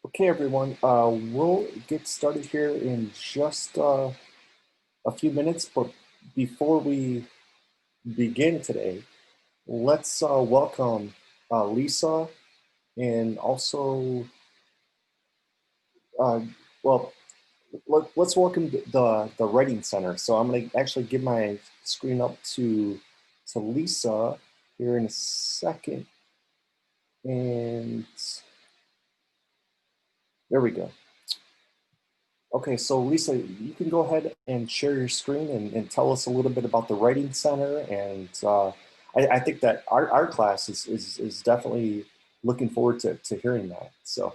Okay, everyone, we'll get started here in just a few minutes, but before we begin today, let's welcome Lisa and also, uh, well, let's welcome the Writing Center. So I'm going to actually give my screen up to Lisa here in a second, and there we go. Okay, so Lisa, you can go ahead and share your screen and tell us a little bit about the Writing Center. And I think that our class is definitely looking forward to hearing that. So,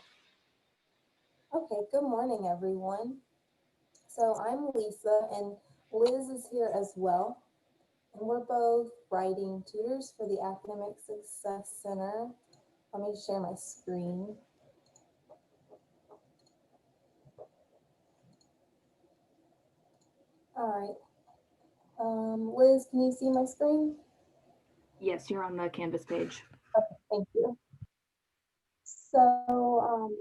Okay, good morning, everyone. So I'm Lisa, and Liz is here as well. And we're both writing tutors for the Academic Success Center. Let me share my screen. All right. Liz, can you see my screen? Yes, you're on the Canvas page. Okay, thank you. So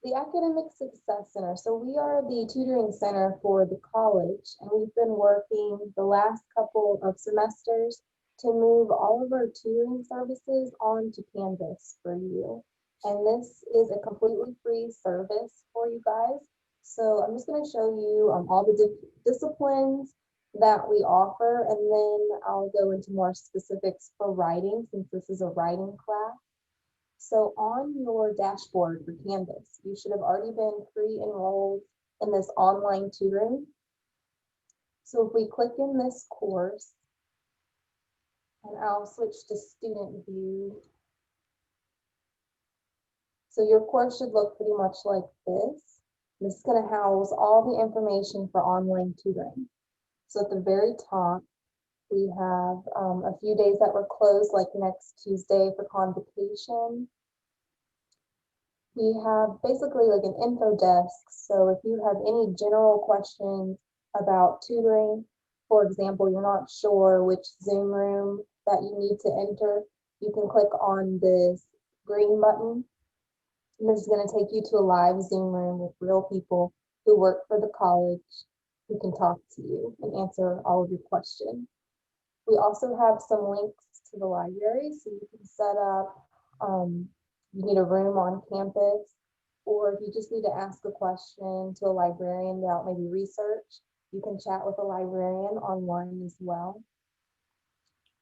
the Academic Success Center. So we are the tutoring center for the college, and we've been working the last couple of semesters to move all of our tutoring services onto Canvas for you. And this is a completely free service for you guys. So I'm just going to show you all the disciplines that we offer, and then I'll go into more specifics for writing since this is a writing class. So on your dashboard for Canvas, you should have already been pre-enrolled in this online tutoring. So if we click in this course, and I'll switch to student view. So your course should look pretty much like this. This is going to house all the information for online tutoring. So at the very top, We have a few days that were closed, like next Tuesday for convocation. We have basically like an info desk. So if you have any general questions about tutoring, for example, you're not sure which Zoom room that you need to enter, you can click on this green button. And this is going to take you to a live Zoom room with real people who work for the college who can talk to you and answer all of your questions. We also have some links to the library, so you can set up, you need a room on campus, or if you just need to ask a question to a librarian about maybe research, you can chat with a librarian online as well.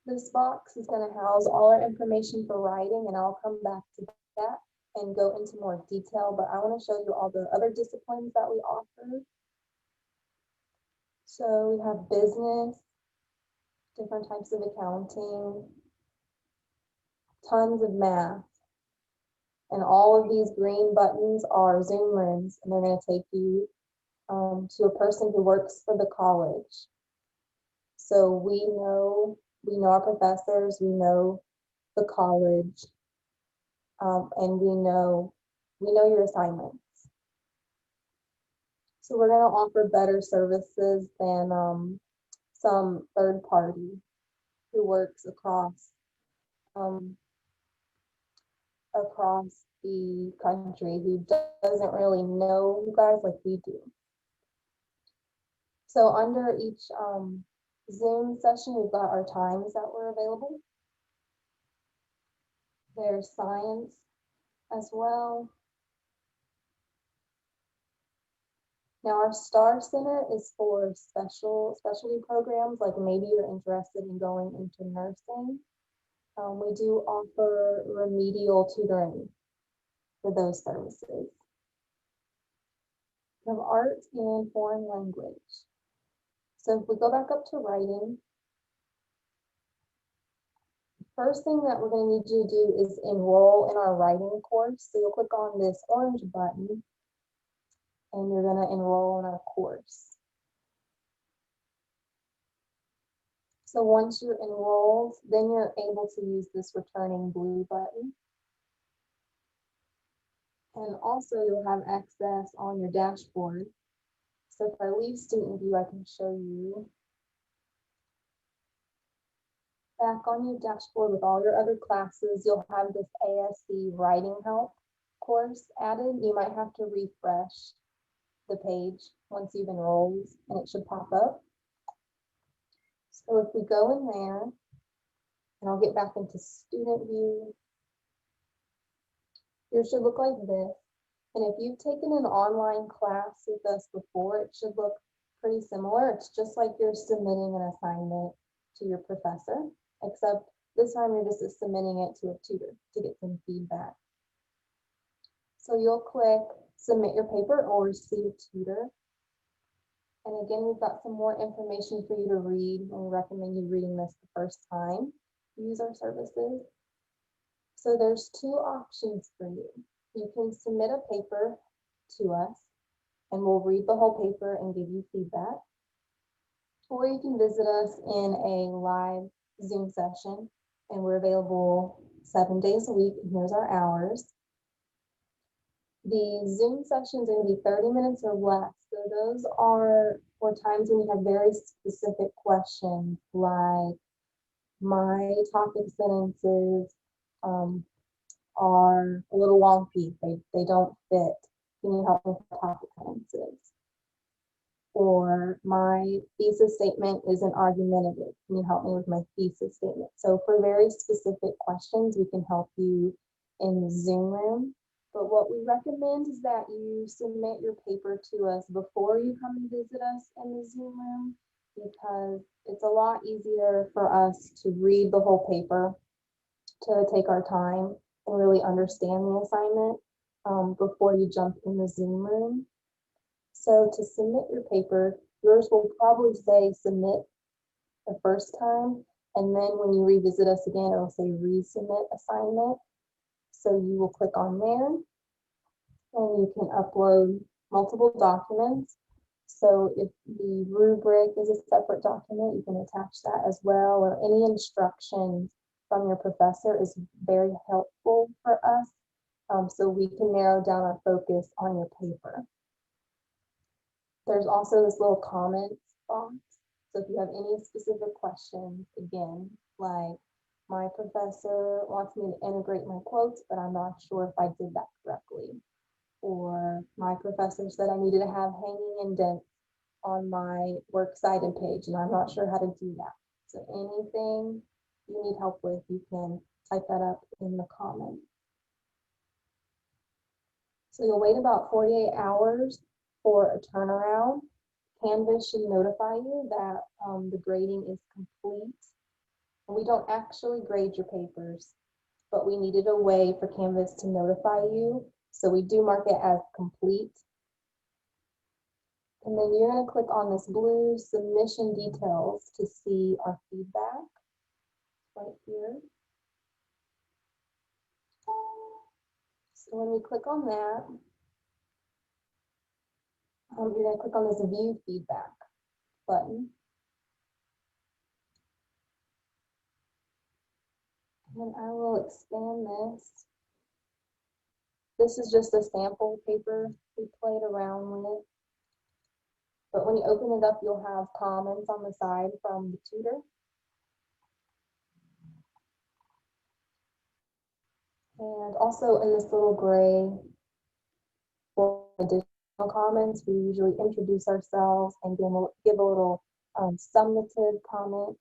This box is going to house all our information for writing, and I'll come back to that and go into more detail, but I want to show you all the other disciplines that we offer. So we have business, different types of accounting, tons of math, and all of these green buttons are Zoom rooms, and they're going to take you to a person who works for the college. So we know our professors, we know the college, and we know your assignments. So we're going to offer better services than some third party who works across the country who doesn't really know you guys like we do. So under each Zoom session, we've got our times that were available. There's science as well. Now our STAR Center is for specialty programs, like maybe you're interested in going into nursing. We do offer remedial tutoring for those services. We have art and foreign language. So if we go back up to writing, the first thing that we're going to need you to do is enroll in our writing course. So you'll click on this orange button and you're going to enroll in our course. So once you're enrolled, then you're able to use this returning blue button. And also you'll have access on your dashboard. So if I leave student view, I can show you back on your dashboard with all your other classes. You'll have this ASC writing help course added. You might have to refresh the page once you've enrolled and it should pop up. So if we go in there, and I'll get back into student view, yours should look like this. And if you've taken an online class with us before, it should look pretty similar. It's just like you're submitting an assignment to your professor, except this time you're just submitting it to a tutor to get some feedback. So you'll click submit your paper or see a tutor. And again, we've got some more information for you to read, and we recommend you reading this the first time you use our services. So there's two options for you. You can submit a paper to us, and we'll read the whole paper and give you feedback. Or you can visit us in a live Zoom session, and we're available 7 days a week, and here's our hours. The Zoom sessions are going to be 30 minutes or less. So those are for times when you have very specific questions, like my topic sentences are a little wonky. They don't fit. Can you help me with topic sentences? Or my thesis statement isn't argumentative. Can you help me with my thesis statement? So for very specific questions, we can help you in the Zoom room. But what we recommend is that you submit your paper to us before you come and visit us in the Zoom room, because it's a lot easier for us to read the whole paper, to take our time and really understand the assignment before you jump in the Zoom room. So to submit your paper, yours will probably say submit the first time, and then when you revisit us again, it'll say resubmit assignment. So you will click on there and you can upload multiple documents. So if the rubric is a separate document, you can attach that as well, or any instructions from your professor is very helpful for us. So we can narrow down our focus on your paper. There's also this little comments box. So if you have any specific questions, again, like my professor wants me to integrate my quotes, but I'm not sure if I did that correctly. Or my professor said I needed to have hanging indents on my works cited page, and I'm not sure how to do that. So anything you need help with, you can type that up in the comments. So you'll wait about 48 hours for a turnaround. Canvas should notify you that the grading is complete. And we don't actually grade your papers, but we needed a way for Canvas to notify you. So we do mark it as complete. And then you're going to click on this blue submission details to see our feedback right here. So when we click on that, you're going to click on this view feedback button. And I will expand this. This is just a sample paper we played around with. But when you open it up, you'll have comments on the side from the tutor. And also in this little gray, for additional comments, we usually introduce ourselves and give a little summative comment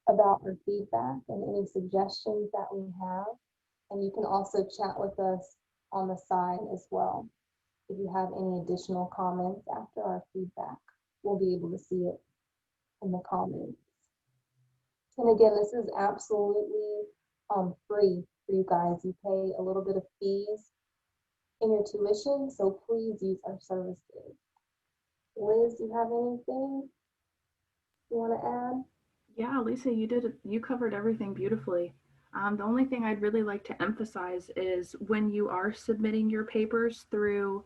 about our feedback and any suggestions that we have. And you can also chat with us on the side as well. If you have any additional comments after our feedback, we'll be able to see it in the comments. And again, this is absolutely free for you guys. You pay a little bit of fees in your tuition, so please use our services. Liz, do you have anything you want to add? Yeah, Lisa, you covered everything beautifully. The only thing I'd really like to emphasize is when you are submitting your papers through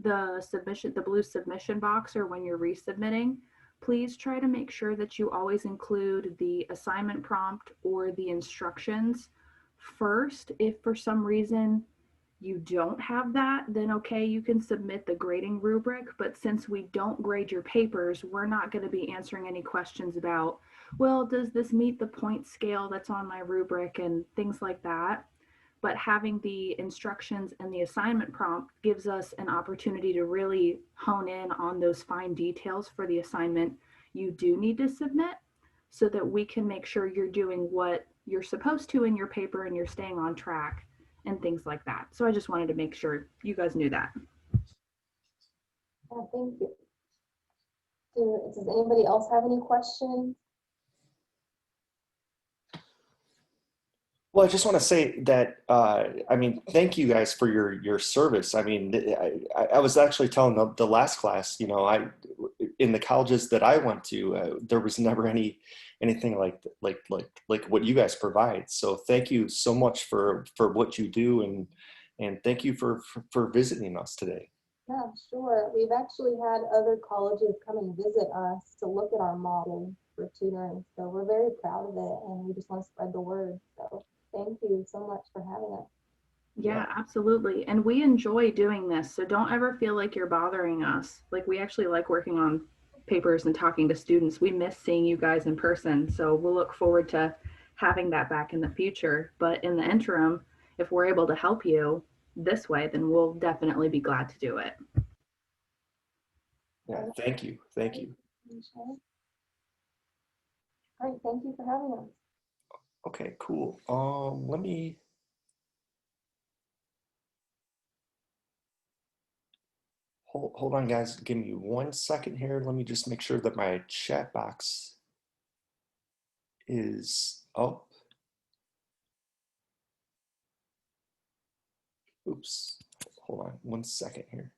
the blue submission box, or when you're resubmitting, please try to make sure that you always include the assignment prompt or the instructions first. If for some reason you don't have that, then okay, you can submit the grading rubric. But since we don't grade your papers, we're not going to be answering any questions about, well, does this meet the point scale that's on my rubric and things like that. But having the instructions and the assignment prompt gives us an opportunity to really hone in on those fine details for the assignment you do need to submit, so that we can make sure you're doing what you're supposed to in your paper and you're staying on track and things like that. So I just wanted to make sure you guys knew that. Yeah, thank you. Does anybody else have any questions? Well, I just want to say that, I mean, thank you guys for your service. I mean, I was actually telling the last class, you know, in the colleges that I went to, there was never anything like what you guys provide. So thank you so much for what you do, and thank you for visiting us today. Yeah, sure. We've actually had other colleges come and visit us to look at our model for tutoring. So we're very proud of it, and we just want to spread the word. So thank you so much for having us. Yeah, absolutely. And we enjoy doing this. So don't ever feel like you're bothering us. Like, we actually like working on papers and talking to students. We miss seeing you guys in person. So we'll look forward to having that back in the future. But in the interim, if we're able to help you this way, then we'll definitely be glad to do it. Yeah, thank you. Thank you. All right, thank you for having us. Okay, cool. Let me. Hold on, guys. Give me 1 second here. Let me just make sure that my chat box is up. Oops. Hold on 1 second here.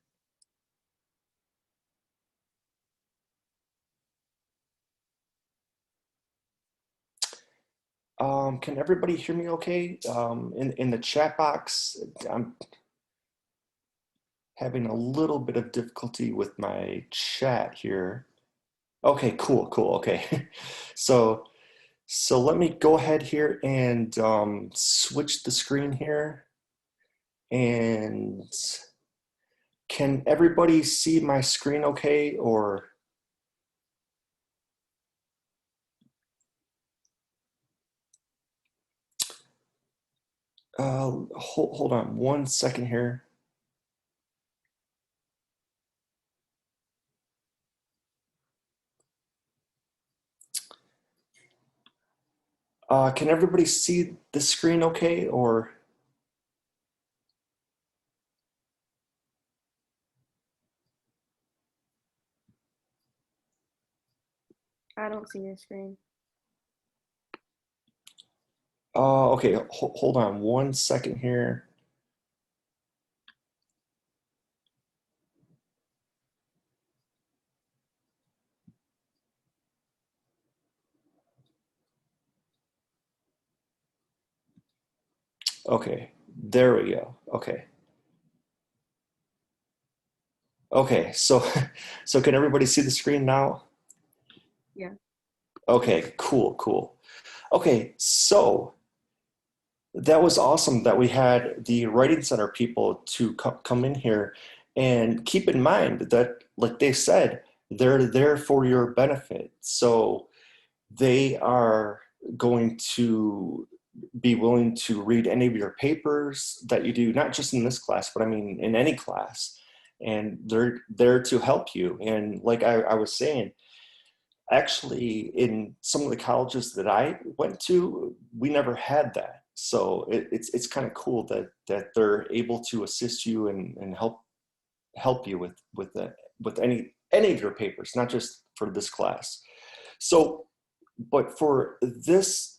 Can everybody hear me okay? In the chat box, having a little bit of difficulty with my chat here. Okay, cool, cool. Okay. So, so let me go ahead here and switch the screen here. And can everybody see my screen okay, or? Hold on one second here. Can everybody see the screen okay, or? I don't see your screen. Okay, hold on one second here. Okay, there we go. Okay. Okay, so so can everybody see the screen now? Yeah. Okay, cool, cool. Okay, so that was awesome that we had the Writing Center people to come in here, and keep in mind that, like they said, they're there for your benefit. So they are going to be willing to read any of your papers that you do, not just in this class, but I mean in any class. And they're there to help you. And like I was saying, actually in some of the colleges that I went to, we never had that. So it's kind of cool that they're able to assist you and help you with any of your papers, not just for this class. So, but for this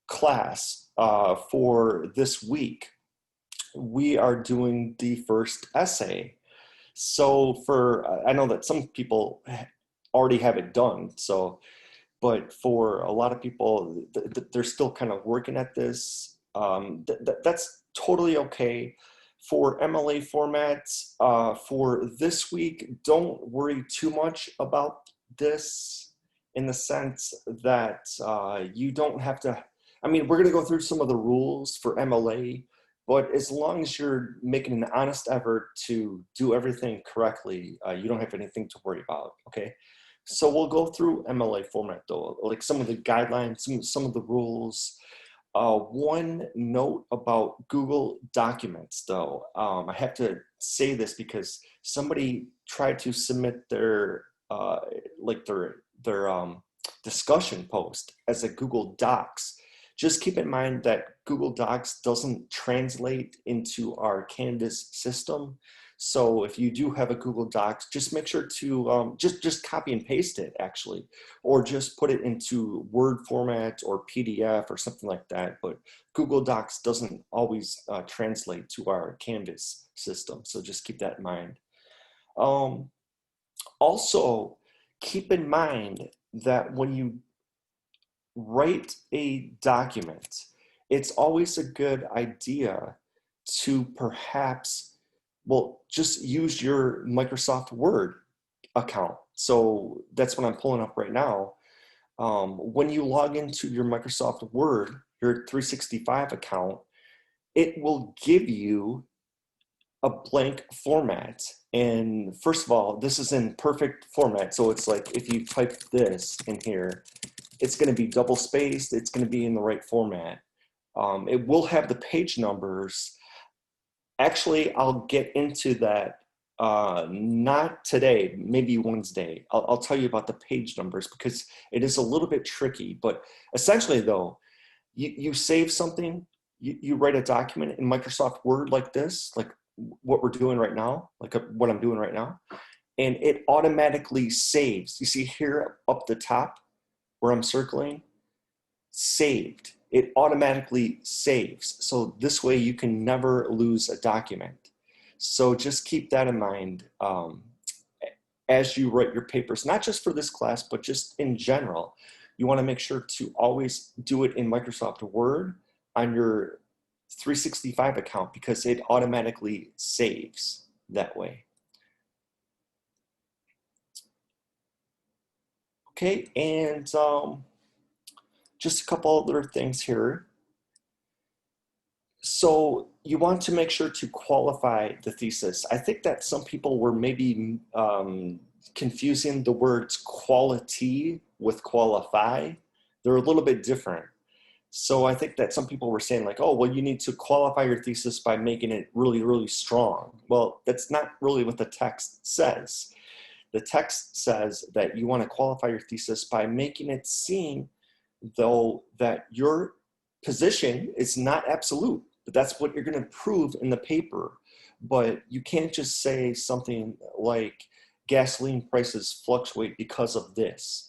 class, for this week, we are doing the first essay. So for, I know that some people already have it done. So, but for a lot of people, they're still kind of working at this. That's totally okay. For MLA formats, for this week, don't worry too much about this, in the sense that you don't have to, I mean, we're gonna go through some of the rules for MLA, but as long as you're making an honest effort to do everything correctly, you don't have anything to worry about, okay? So we'll go through MLA format though, like some of the guidelines, some of the rules. One note about Google Documents though, I have to say this because somebody tried to submit their like their discussion post as a Google Docs. Just keep in mind that Google Docs doesn't translate into our Canvas system. So if you do have a Google Docs, just make sure to just copy and paste it actually, or just put it into Word format or PDF or something like that. But Google Docs doesn't always translate to our Canvas system. So just keep that in mind. Also, keep in mind that when you write a document, it's always a good idea to perhaps, well, just use your Microsoft Word account. So that's what I'm pulling up right now. When you log into your Microsoft Word, your 365 account, it will give you a blank format. And first of all, this is in perfect format. So it's like if you type this in here, it's going to be double spaced. It's going to be in the right format. It will have the page numbers. Actually, I'll get into that not today, maybe Wednesday. I'll tell you about the page numbers because it is a little bit tricky. But essentially, though, you save something, you write a document in Microsoft Word like this, like what we're doing right now, like what I'm doing right now, and it automatically saves. You see here up the top where I'm circling, saved. It automatically saves. So this way you can never lose a document. So just keep that in mind as you write your papers, not just for this class, but just in general. You want to make sure to always do it in Microsoft Word on your 365 account because it automatically saves. that way. Okay, and just a couple other things here. So you want to make sure to qualify the thesis. I think that some people were maybe confusing the words quality with qualify. They're a little bit different. So I think that some people were saying like, oh, well, you need to qualify your thesis by making it really, really strong. Well, that's not really what the text says. The text says that you want to qualify your thesis by making it seem though that your position is not absolute, but that's what you're going to prove in the paper. But you can't just say something like gasoline prices fluctuate because of this.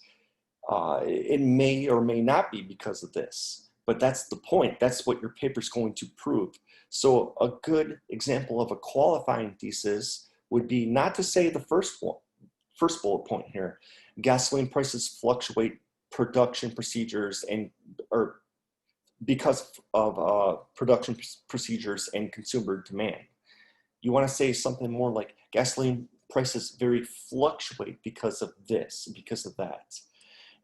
It may or may not be because of this, but that's the point. That's what your paper is going to prove. So a good example of a qualifying thesis would be not to say the first bullet point here, gasoline prices fluctuate production procedures and or because of production procedures and consumer demand. You want to say something more like gasoline prices very fluctuate because of this, because of that.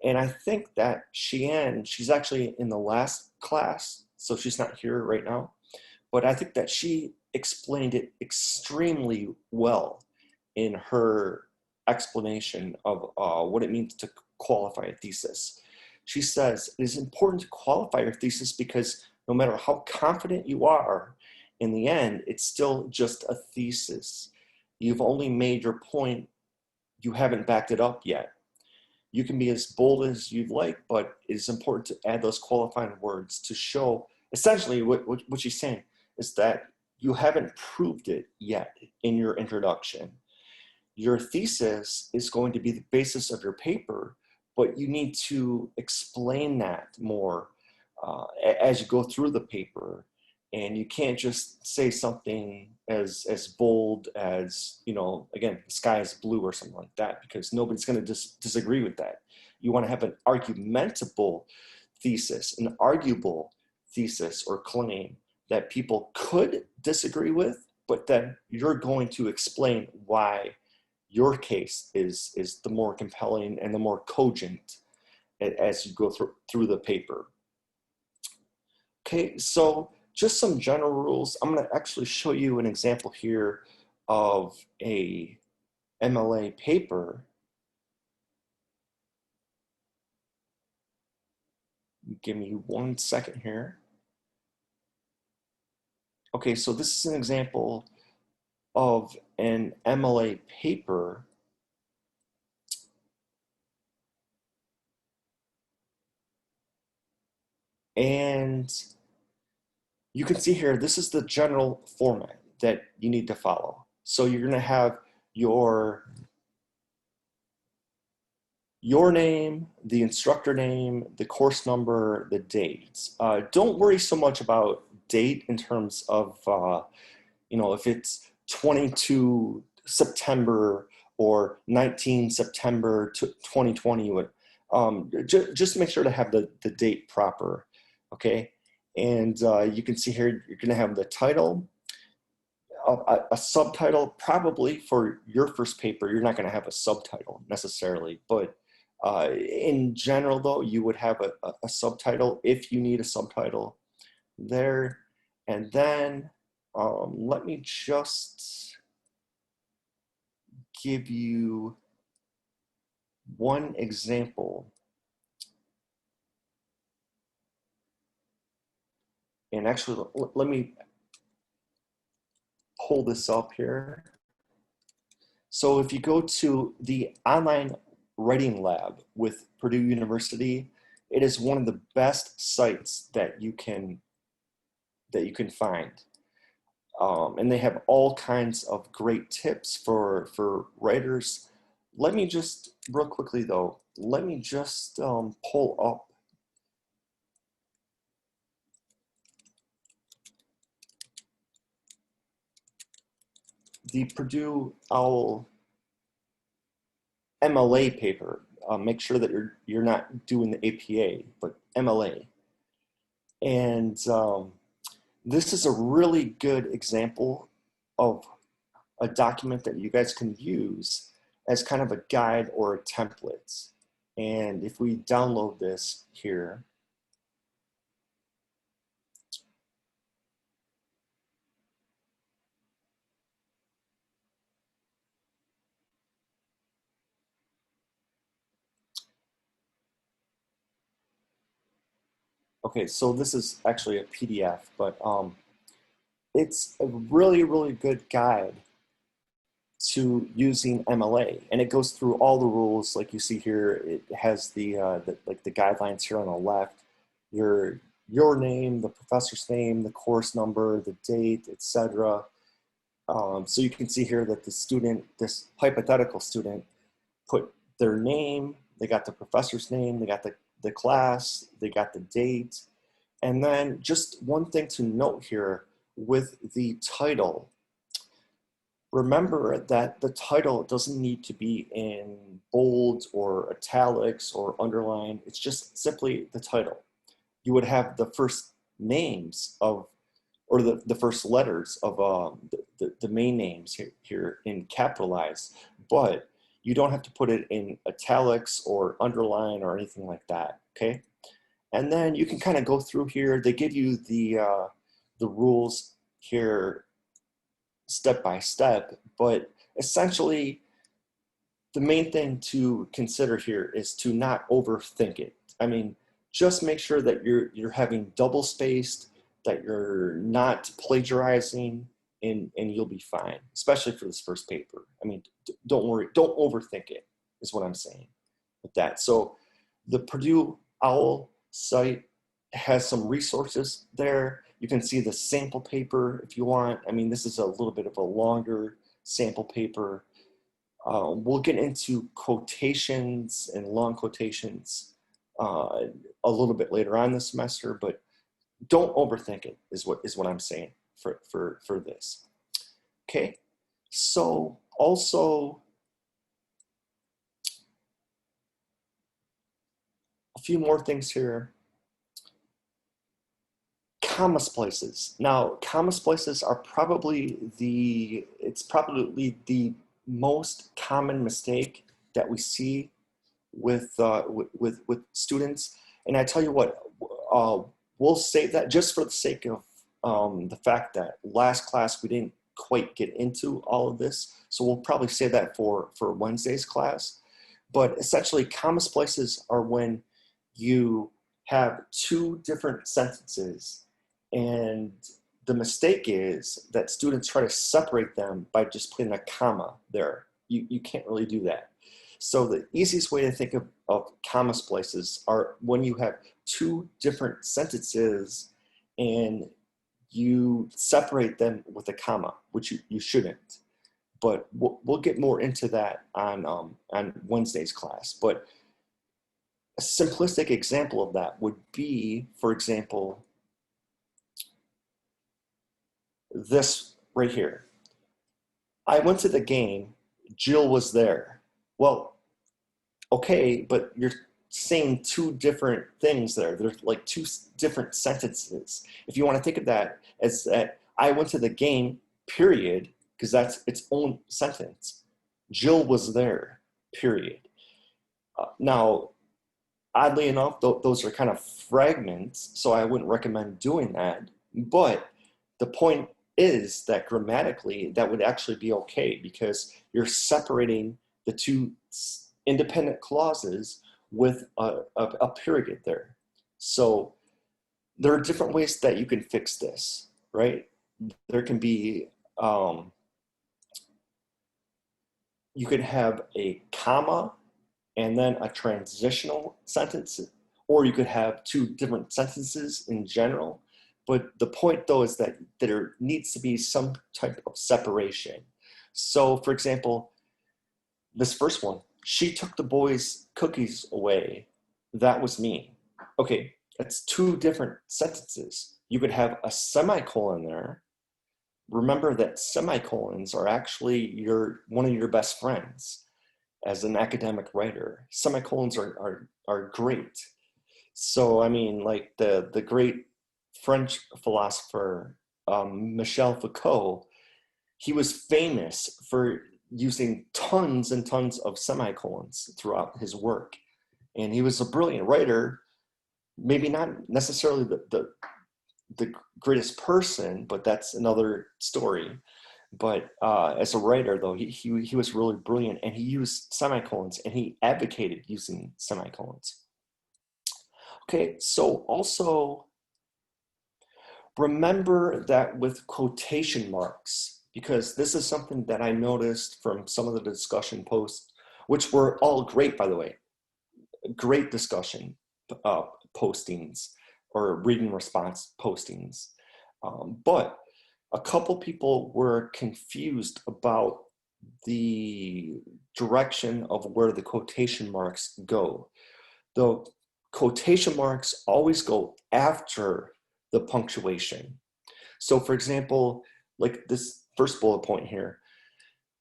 And I think that Sheehan, she's actually in the last class, so she's not here right now, but I think that she explained it extremely well in her explanation of what it means to qualify a thesis. She says, it is important to qualify your thesis because no matter how confident you are, in the end, it's still just a thesis. You've only made your point, you haven't backed it up yet. You can be as bold as you'd like, but it's important to add those qualifying words to show, essentially what she's saying is that you haven't proved it yet in your introduction. Your thesis is going to be the basis of your paper, but you need to explain that more as you go through the paper. And you can't just say something as bold as, you know, again, the sky is blue or something like that, because nobody's going to disagree with that. You want to have an argumentable thesis, an arguable thesis or claim that people could disagree with, but then you're going to explain why your case is the more compelling and the more cogent as you go through the paper. Okay, so just some general rules. I'm going to actually show you an example here of a MLA paper. Give me 1 second here. Okay, so this is an example of an MLA paper. And you can see here, this is the general format that you need to follow. So you're going to have your name, the instructor name, the course number, the dates. Don't worry so much about date in terms of, you know, if it's 22 September or 19 September 2020, just make sure to have the date proper, okay? And you can see here, you're gonna have the title, a subtitle. Probably for your first paper, you're not gonna have a subtitle necessarily, but in general though, you would have a subtitle if you need a subtitle there. And then let me just give you one example. And actually, let me pull this up here. So if you go to the online writing lab with Purdue University, it is one of the best sites that you can find. And they have all kinds of great tips for writers. Let me just, real quickly though, let me just pull up the Purdue OWL MLA paper. Make sure that you're not doing the APA, but MLA. And this is a really good example of a document that you guys can use as kind of a guide or a template. And if we download this here, okay, so this is actually a PDF, but it's a really, really good guide to using MLA, and it goes through all the rules like you see here. It has the like the guidelines here on the left, your name, the professor's name, the course number, the date, etc. So you can see here that the student, this hypothetical student, put their name, they got the professor's name, they got the class, they got the date. And then just one thing to note here with the title, remember that the title doesn't need to be in bold or italics or underline. It's just simply the title. You would have the first names of, or the first letters of the main names here in capitalized, but you don't have to put it in italics or underline or anything like that, okay? And then you can kind of go through here. They give you the rules here step by step, but essentially the main thing to consider here is to not overthink it. I mean, just make sure that you're having double spaced, that you're not plagiarizing, and you'll be fine, especially for this first paper. I mean, don't worry, don't overthink it, is what I'm saying with that. So the Purdue OWL site has some resources there. You can see the sample paper if you want. I mean, this is a little bit of a longer sample paper. We'll get into quotations and long quotations a little bit later on this semester, but don't overthink it is what I'm saying for this. Okay, so also a few more things here. Comma splices. Now, comma splices are probably the most common mistake that we see with students. And I tell you what, we'll save that just for the sake of the fact that last class we didn't quite get into all of this. So we'll probably save that for Wednesday's class. But essentially, comma splices are when you have two different sentences, and the mistake is that students try to separate them by just putting a comma there. You can't really do that. So the easiest way to think of comma splices are when you have two different sentences and you separate them with a comma, which you shouldn't. But we'll get more into that on Wednesday's class. But a simplistic example of that would be, for example, this right here. I went to the game, Jill was there. Well, okay, but you're saying two different things there. There's like two different sentences. If you want to think of that as that I went to the game, period, because that's its own sentence. Jill was there, period. Now, oddly enough, those are kind of fragments, so I wouldn't recommend doing that. But the point is that grammatically, that would actually be okay because you're separating the two independent clauses with a period there. So there are different ways that you can fix this, right? There can be, you could have a comma and then a transitional sentence, or you could have two different sentences in general. But the point though is that there needs to be some type of separation. So for example, this first one, she took the boys' cookies away. That was me. Okay, that's two different sentences. You could have a semicolon there. Remember that semicolons are actually one of your best friends as an academic writer. Semicolons are great. So I mean, like the great French philosopher Michel Foucault, he was famous for using tons and tons of semicolons throughout his work. And he was a brilliant writer, maybe not necessarily the greatest person, but that's another story. But as a writer, though, he was really brilliant, and he used semicolons, and he advocated using semicolons. Okay, so also remember that with quotation marks, because this is something that I noticed from some of the discussion posts, which were all great, by the way, great discussion postings or reading response postings. But a couple people were confused about the direction of where the quotation marks go. The quotation marks always go after the punctuation. So for example, like this first bullet point here,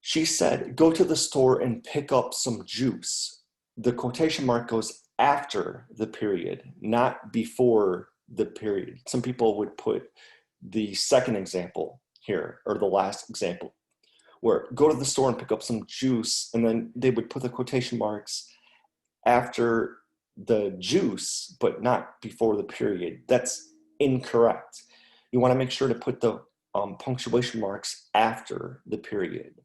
she said, go to the store and pick up some juice. The quotation mark goes after the period, not before the period. Some people would put the second example here, or the last example, where go to the store and pick up some juice, and then they would put the quotation marks after the juice, but not before the period. That's incorrect. You want to make sure to put the punctuation marks after the period.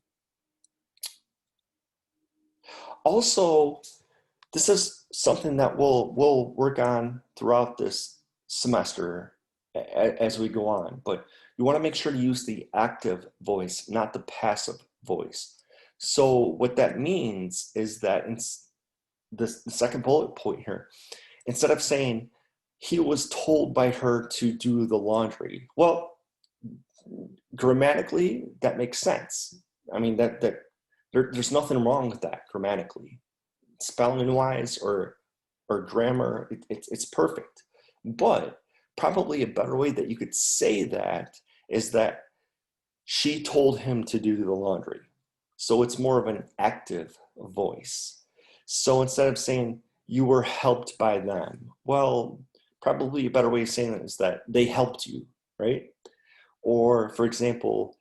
Also, this is something that we'll work on throughout this semester as we go on, but you want to make sure to use the active voice, not the passive voice. So what that means is that in the second bullet point here, instead of saying he was told by her to do the laundry, well, grammatically that makes sense. I mean there's nothing wrong with that grammatically, spelling wise or grammar. It's perfect. But probably a better way that you could say that is that she told him to do the laundry. So it's more of an active voice. So instead of saying you were helped by them, well, probably a better way of saying it is that they helped you, right? Or for example,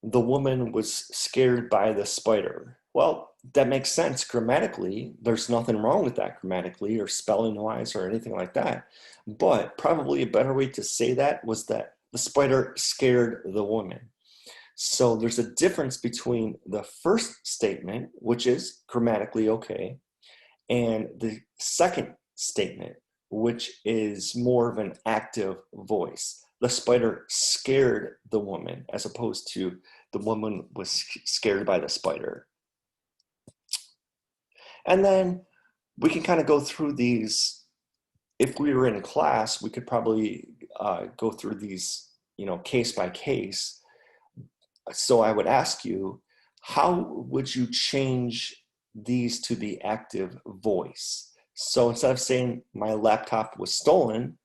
the woman was scared by the spider. Well, that makes sense grammatically. There's nothing wrong with that grammatically or spelling wise or anything like that. But probably a better way to say that was that the spider scared the woman. So there's a difference between the first statement, which is grammatically okay, and the second statement, which is more of an active voice. The spider scared the woman as opposed to the woman was scared by the spider. And then we can kind of go through these. If we were in class, we could probably go through these, case by case. So I would ask you, how would you change these to the active voice? So instead of saying my laptop was stolen,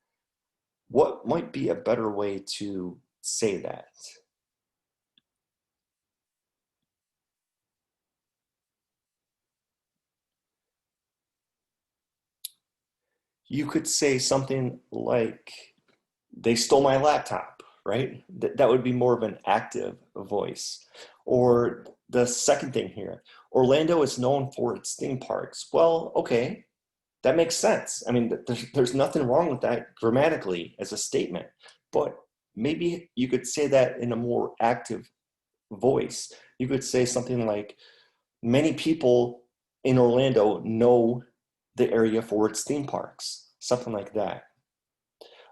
what might be a better way to say that? You could say something like, they stole my laptop, right? That would be more of an active voice. Or the second thing here, Orlando is known for its theme parks. Well, okay, that makes sense. I mean, there's nothing wrong with that grammatically as a statement, but maybe you could say that in a more active voice. You could say something like, many people in Orlando know the area for its theme parks, something like that.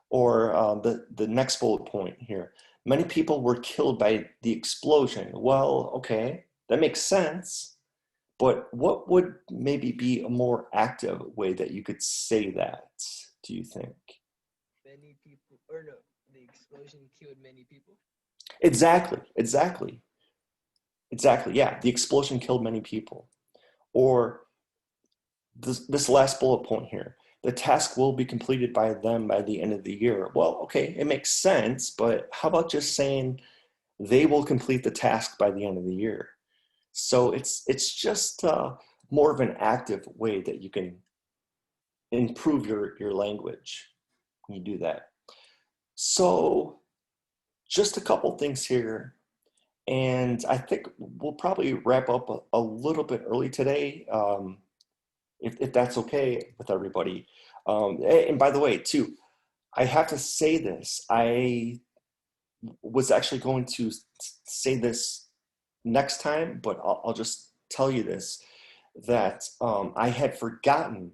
Or the next bullet point here, many people were killed by the explosion. Well, okay, that makes sense, but what would maybe be a more active way that you could say that, do you think? Many people, or no, the explosion killed many people? Exactly, yeah, the explosion killed many people. Or this last bullet point here, the task will be completed by them by the end of the year. Well, okay, it makes sense, but how about just saying they will complete the task by the end of the year? So it's just more of an active way that you can improve your language when you do that. So just a couple things here. And I think we'll probably wrap up a little bit early today, if that's okay with everybody. And by the way, too, I have to say this. I was actually going to say this next time, but I'll just tell you this, that I had forgotten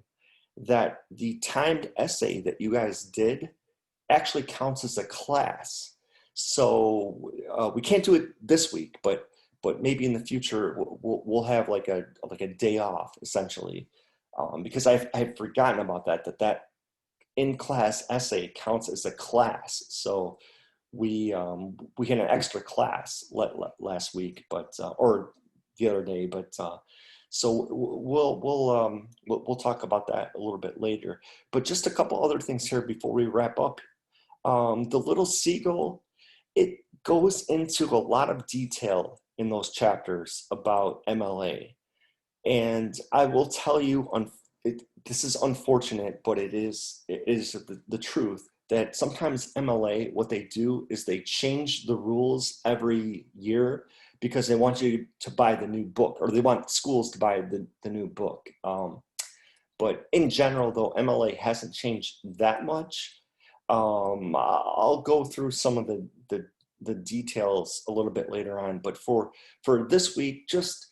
that the timed essay that you guys did actually counts as a class. So we can't do it this week, but maybe in the future we'll have like a day off essentially, because I had forgotten about that in-class essay counts as a class. So we had an extra class last week, but or the other day, but so we'll talk about that a little bit later. But just a couple other things here before we wrap up. The Little Seagull, it goes into a lot of detail in those chapters about MLA, and I will tell you, this is unfortunate, but it is the truth, that sometimes MLA, what they do is they change the rules every year because they want you to buy the new book, or they want schools to buy the new book. But in general, though, MLA hasn't changed that much. I'll go through some of the details a little bit later on, but for this week, just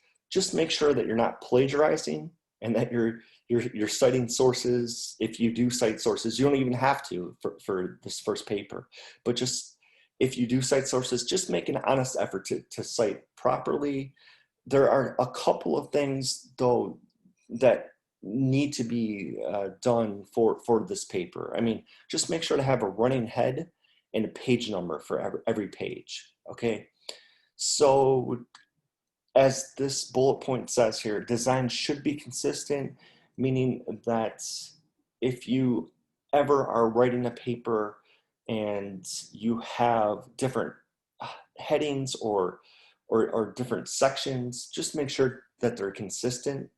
make sure that you're not plagiarizing and that you're citing sources. If you do cite sources, you don't even have to for this first paper, but just if you do cite sources, just make an honest effort to cite properly. There are a couple of things though that need to be done for this paper. I mean, just make sure to have a running head and a page number for every page, okay? So as this bullet point says here, design should be consistent, meaning that if you ever are writing a paper and you have different headings or different sections, just make sure that they're consistent.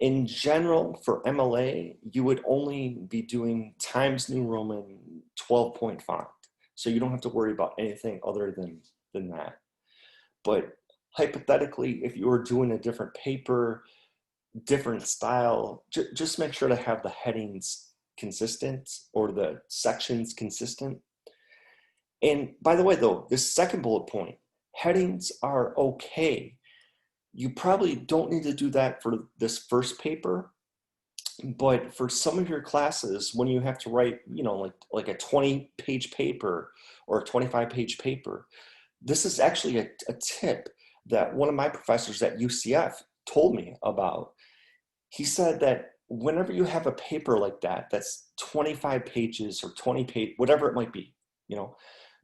In general, for MLA, you would only be doing Times New Roman 12-point font. So you don't have to worry about anything other than that. But hypothetically, if you were doing a different paper, different style, just make sure to have the headings consistent or the sections consistent. And by the way, though, this second bullet point, headings are okay. You probably don't need to do that for this first paper, but for some of your classes, when you have to write, like a 20-page paper or a 25-page paper, this is actually a tip that one of my professors at UCF told me about. He said that whenever you have a paper like that, that's 25 pages or 20 pages, whatever it might be,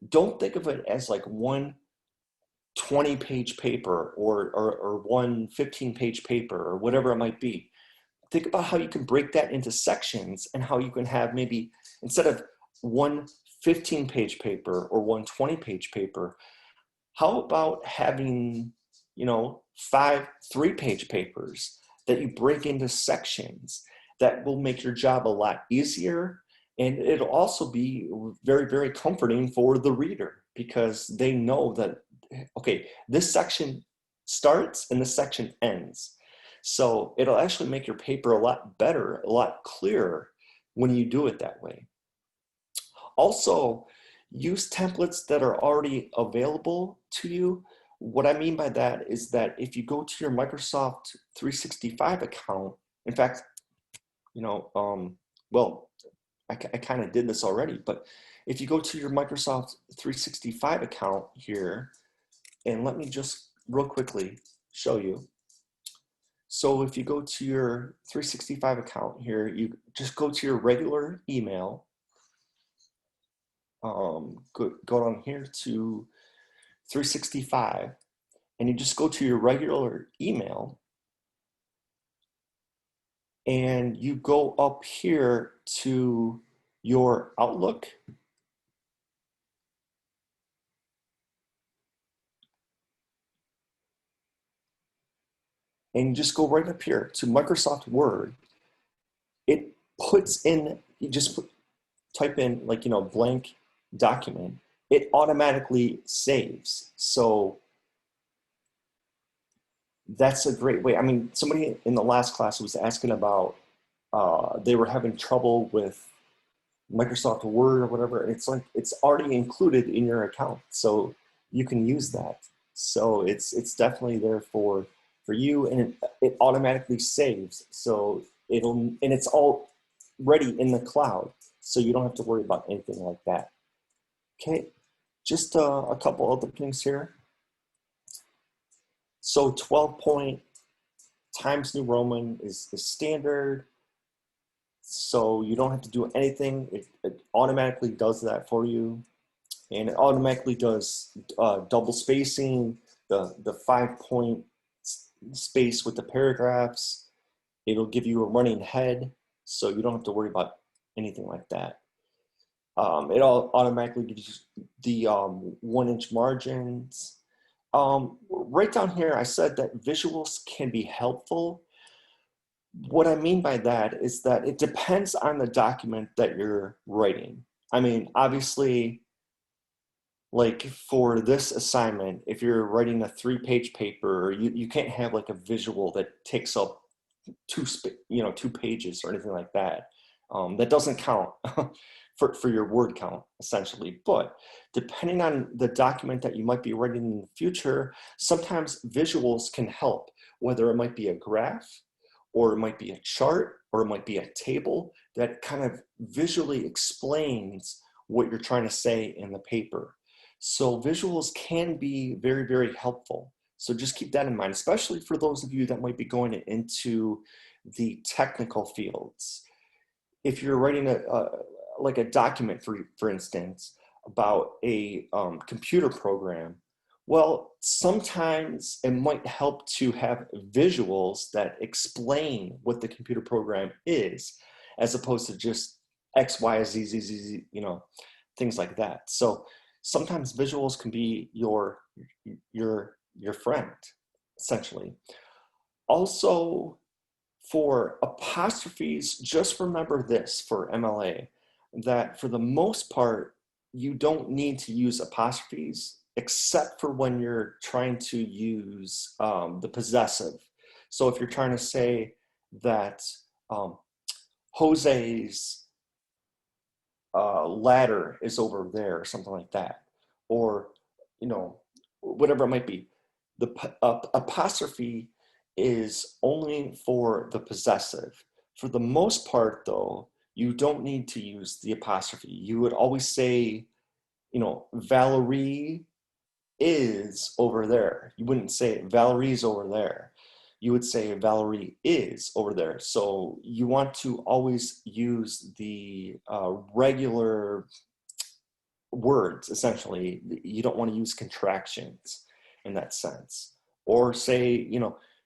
don't think of it as like one 20-page paper or one 15-page paper or whatever it might be. Think about how you can break that into sections and how you can have maybe, instead of one 15-page paper or one 20-page paper, how about having, 5 3-page papers that you break into sections that will make your job a lot easier. And it'll also be very, very comforting for the reader because they know that, okay, this section starts and this section ends. So it'll actually make your paper a lot better, a lot clearer when you do it that way. Also, use templates that are already available to you. What I mean by that is that if you go to your Microsoft 365 account, in fact, well, I kind of did this already, but if you go to your Microsoft 365 account here, and let me just real quickly show you. So if you go to your 365 account here, you just go to your regular email, go down here to 365, and you just go to your regular email, and you go up here to your Outlook. And you just go right up here to Microsoft Word. It puts in, you just type in blank document. It automatically saves. So that's a great way. I mean, somebody in the last class was asking about they were having trouble with Microsoft Word or whatever. It's like it's already included in your account, so you can use that. So it's definitely there for you, and it automatically saves. So and it's all ready in the cloud, so you don't have to worry about anything like that. Okay, just a couple other things here. So 12 point Times New Roman is standard. So you don't have to do anything. It automatically does that for you. And it automatically does double spacing, the 5 point space with the paragraphs. It'll give you a running head, so you don't have to worry about anything like that. It all automatically gives you the 1-inch margins. Right down here, I said that visuals can be helpful. What I mean by that is that it depends on the document that you're writing. I mean, obviously, like for this assignment, if you're writing a 3-page paper, you can't have like a visual that takes up 2 pages or anything like that. That doesn't count for your word count, essentially. But depending on the document that you might be writing in the future, sometimes visuals can help, whether it might be a graph, or it might be a chart, or it might be a table that kind of visually explains what you're trying to say in the paper. So visuals can be very, very helpful. So just keep that in mind, especially for those of you that might be going into the technical fields. If you're writing like a document, for instance, about a computer program, well, sometimes it might help to have visuals that explain what the computer program is, as opposed to just X, Y, Z, Z, Z, Z, things like that. So sometimes visuals can be your friend, essentially. Also, for apostrophes, just remember this for MLA, that for the most part, you don't need to use apostrophes except for when you're trying to use the possessive. So if you're trying to say that Jose's ladder is over there or something like that, or whatever it might be, the apostrophe is only for the possessive. For the most part, though, you don't need to use the apostrophe. You would always say, Valerie is over there. You wouldn't say Valerie's over there. You would say Valerie is over there. So you want to always use the regular words, essentially. You don't want to use contractions in that sense. Or say,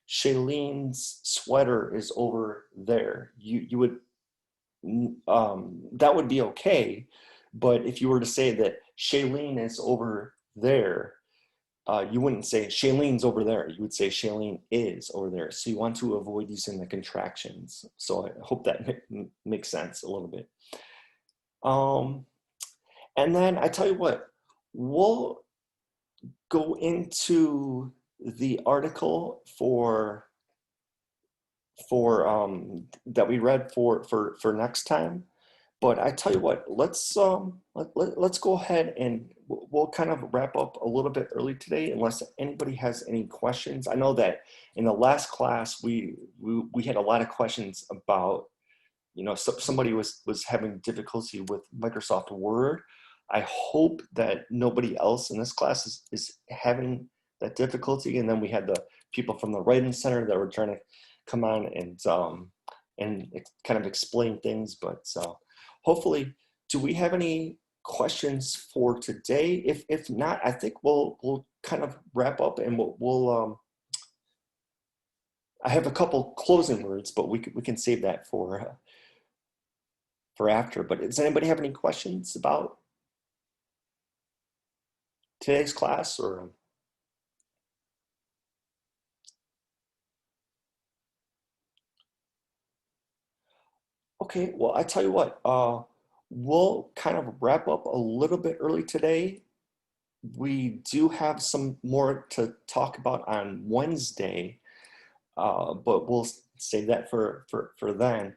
Shailene's sweater is over there. You would, that would be okay. But if you were to say that Shailene is over there, you wouldn't say Shailene's over there. You would say Shailene is over there. So you want to avoid using the contractions. So I hope that makes sense a little bit. And then I tell you what, we'll go into the article that we read for next time. But I tell you what, let's go ahead and we'll kind of wrap up a little bit early today, unless anybody has any questions. I know that in the last class we had a lot of questions about, somebody was having difficulty with Microsoft Word. I hope that nobody else in this class is having that difficulty. And then we had the people from the Writing Center that were trying to come on and kind of explain things. But hopefully, do we have any questions for today? If not, I think we'll kind of wrap up, and we'll I have a couple closing words, but we can save that for after. But does anybody have any questions about today's class? Or okay, well, I tell you what, we'll kind of wrap up a little bit early today. We do have some more to talk about on Wednesday. but we'll save that for then.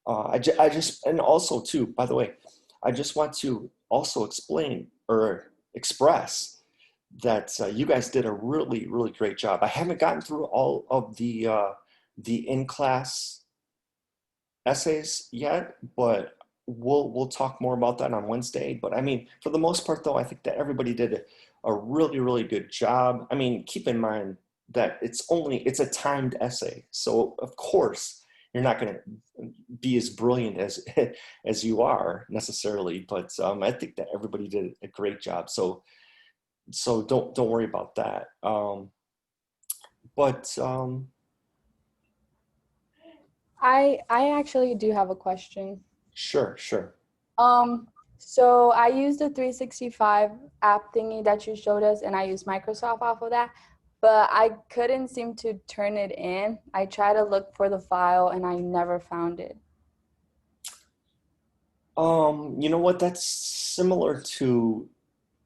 I just, and also too, by the way, I just want to also explain or express that you guys did a really, really great job. I haven't gotten through all of the in-class essays yet, but we'll talk more about that on Wednesday. But I mean, for the most part, though, I think that everybody did a really, really good job. I mean, keep in mind that it's a timed essay, so of course you're not going to be as brilliant as as you are necessarily. But I think that everybody did a great job. So don't worry about that. But I actually do have a question. sure. So I used the 365 app thingy that you showed us, and I used Microsoft off of that, but I couldn't seem to turn it in. I tried to look for the file and I never found it. You know what? That's similar to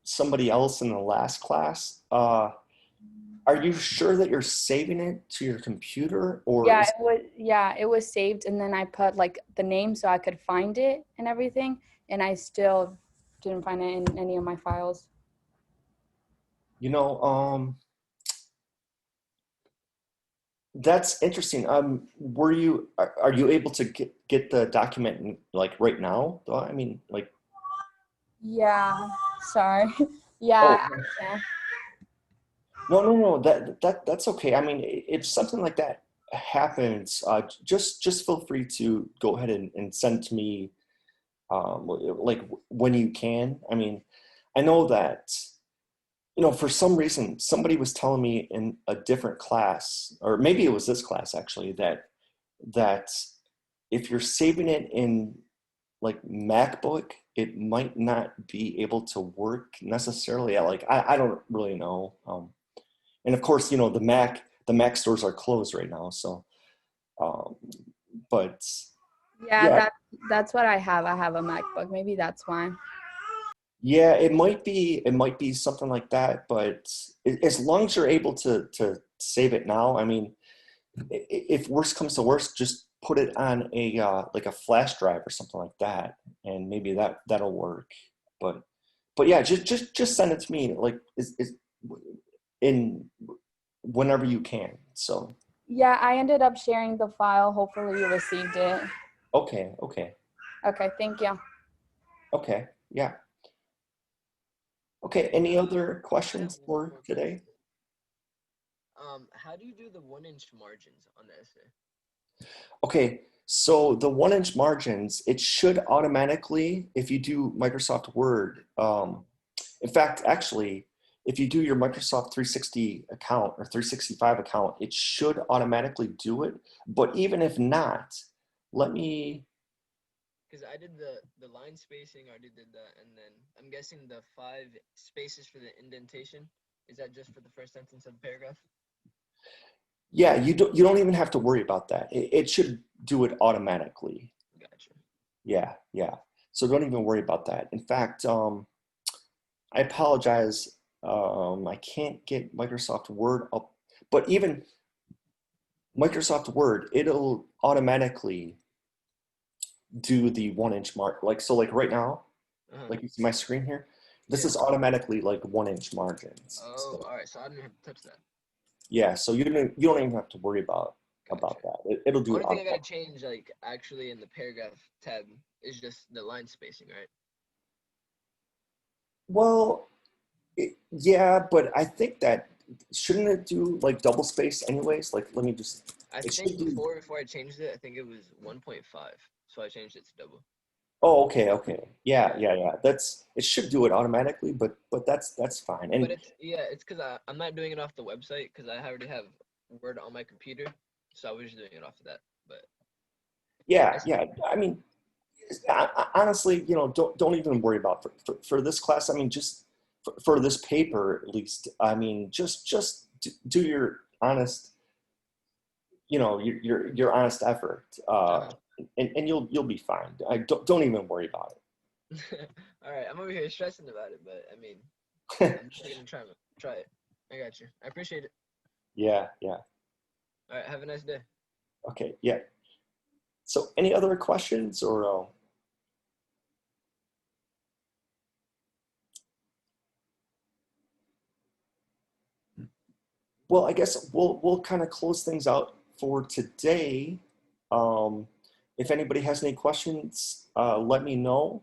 somebody else in the last class. Are you sure that you're saving it to your computer, or Yeah, it was saved, and then I put like the name so I could find it and everything, and I still didn't find it in any of my files. you know, that's interesting. Are you able to get the document like right now? Though? I mean, like, Yeah, sorry. Yeah, oh, I can. no, that's okay. I mean, if something like that happens, just feel free to go ahead and send to me, like when you can. I mean, I know that, for some reason, somebody was telling me in a different class, or maybe it was this class actually, that if you're saving it in like MacBook, it might not be able to work necessarily. I don't really know. And of course, the Mac stores are closed right now. So, um, but Yeah, yeah, that's what I have. I have a MacBook. Maybe that's why. yeah, it might be something like that. But as long as you're able to save it now, I mean, if worst comes to worst, just put it on a like a flash drive or something like that, and maybe that'll work. But yeah, just send it to me, like is in whenever you can. So Yeah, I ended up sharing the file. Hopefully you received it. okay, Okay, thank you. yeah. Okay, any other I have questions one for more today? question. How do you do the 1-inch margins on the essay? Okay, so the 1-inch margins, it should automatically, if you do Microsoft Word, in fact, actually, if you do your Microsoft 360 account or 365 account, it should automatically do it. But even if not, let me, Because I did the line spacing, I already did that, and then I'm guessing the 5 spaces for the indentation, is that just for the first sentence of the paragraph? yeah, you don't even have to worry about that. It should do it automatically. Gotcha. Yeah. So don't even worry about that. In fact, I apologize. I can't get Microsoft Word up, but even Microsoft Word, it'll automatically do the 1-inch mark. Like, so like right now, Uh-huh. like you see my screen here, this Yeah. is automatically like 1-inch margins. Oh, So, all right. So I didn't have to touch that. yeah, so you don't even have to worry about Gotcha. that. It'll do it Only thing I gotta automatically. change, like actually in the paragraph tab, is just the line spacing, right? Well, yeah, but I think that shouldn't it do like double space anyways? Like, let me just. I It think should do. before I changed it, I think it was 1.5, so I changed it to double. Oh, okay. Yeah, Yeah. it should do it automatically, but that's fine. But And it's because I'm not doing it off the website because I already have Word on my computer, so I was just doing it off of that. But I yeah. I mean, honestly, don't even worry about for this class. I mean, just for this paper at least. I mean, just do your honest, your honest effort, uh-huh. and you'll be fine. I don't even worry about All right, I'm over here stressing about it, but I mean, it. I'm just gonna try it. I got you. I appreciate it. Yeah. All right, have a nice day. Okay, yeah. So any other questions or? Well, I guess we'll kind of close things out for today. If anybody has any questions, let me know.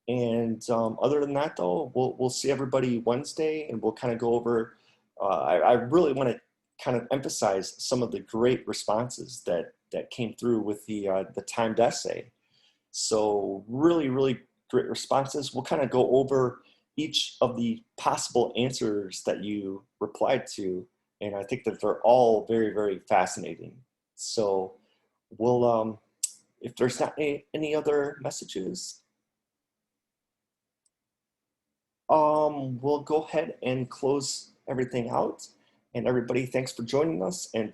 And other than that, though, we'll see everybody Wednesday, and we'll kind of go over. I really want to kind of emphasize some of the great responses that came through with the timed essay. So really great responses. We'll kind of go over each of the possible answers that you replied to, and I think that they're all very fascinating. So we'll if there's not any other messages, we'll go ahead and close everything out. And everybody, thanks for joining us, and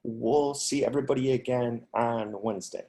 we'll see everybody again on Wednesday.